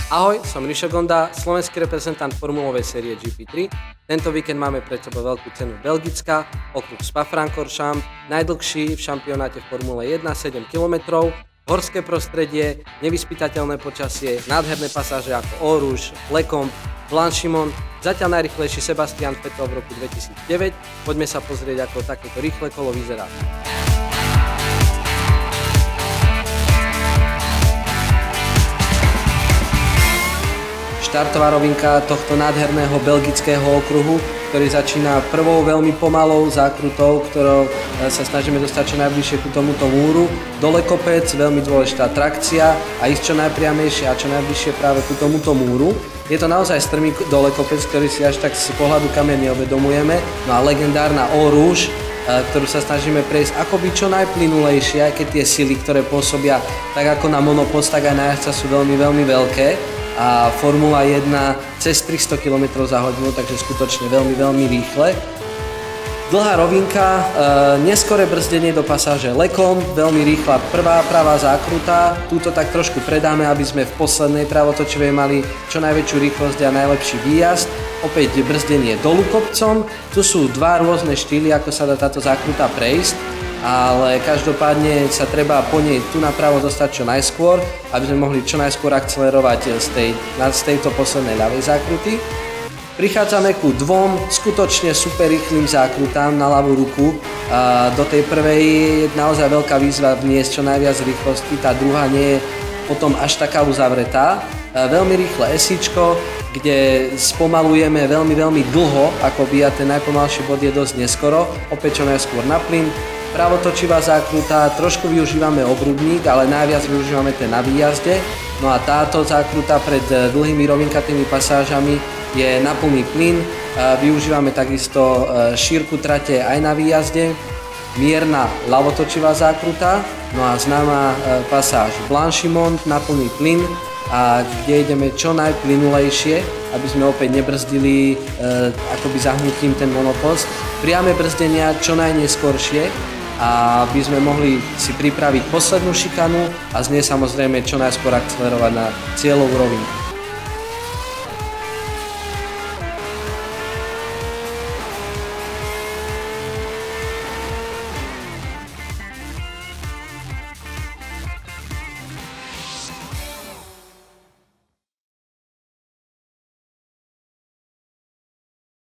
Ahoj, som Rišo Gonda, slovenský reprezentant formulovej série GP3. Tento víkend máme pred sebou veľkú cenu Belgická, okruh Spa-Francorchamps, najdlhší v šampionáte v Formule 1, 7 km, horské prostredie, nevyspytateľné počasie, nádherné pasáže ako Eau Rouge, Lecombe, Blanchimont, zatiaľ najrýchlejší Sebastian Vettel v roku 2009. Poďme sa pozrieť, ako takéto rýchle kolo vyzerá. Štartová rovinka tohto nádherného belgického okruhu, ktorý začína prvou veľmi pomalou zákrutou, ktorou sa snažíme dostať čo najbližšie ku tomuto múru. Dole kopec, veľmi dôležitá trakcia a ísť čo najpriamejšie a čo najbližšie práve ku tomuto múru. Je to naozaj strmý dole kopec, ktorý si až tak z pohľadu kameň neuvedomujeme. No a legendárna Eau Rouge, ktorú sa snažíme prejsť akoby čo najplynulejšie, aj keď tie sily, ktoré pôsobia tak ako na monopost, tak aj na jazdca sú veľmi, veľmi veľké. A Formula 1 cez 300 km za hodinu, takže skutočne veľmi, veľmi rýchle. Dlhá rovinka, neskoré brzdenie do pasáže Lecombe, veľmi rýchla prvá pravá zákruta. Túto tak trošku predáme, aby sme v poslednej pravotočivej mali čo najväčšiu rýchlosť a najlepší výjazd. Opäť brzdenie dolu kopcom. Tu sú dva rôzne štýly, ako sa dá táto zákruta prejsť. Ale každopádne sa treba po nej tu napravo dostať čo najskôr, aby sme mohli čo najskôr akcelerovať z tejto poslednej ľavej zákruty. Prichádzame ku dvom skutočne super rýchlym zákrutám na ľavú ruku. Do tej prvej je naozaj veľká výzva vniesť čo najviac rýchlosti, tá druhá nie je potom až taká uzavretá. Veľmi rýchle esíčko, kde spomalujeme veľmi, veľmi dlho, akoby a ten najpomalší bod je dosť neskoro, opäť čo najskôr na plyn. Pravotočivá zákruta, trošku využívame obrubník, ale najviac využívame ten na výjazde. No a táto zákruta pred dlhými rovinkatými pasážami je na plný plyn. Využívame takisto šírku trate aj na výjazde. Mierna ľavotočivá zákruta, no a známa pasáž Blanchimont na plný plyn, a kde ideme čo najplynulejšie, aby sme opäť nebrzdili akoby zahnutím ten monopost. Priame brzdenia čo najneskoršie, aby sme mohli si pripraviť poslednú šikanu a z nej samozrejme čo najskôr akcelerovať na cieľovú rovinku.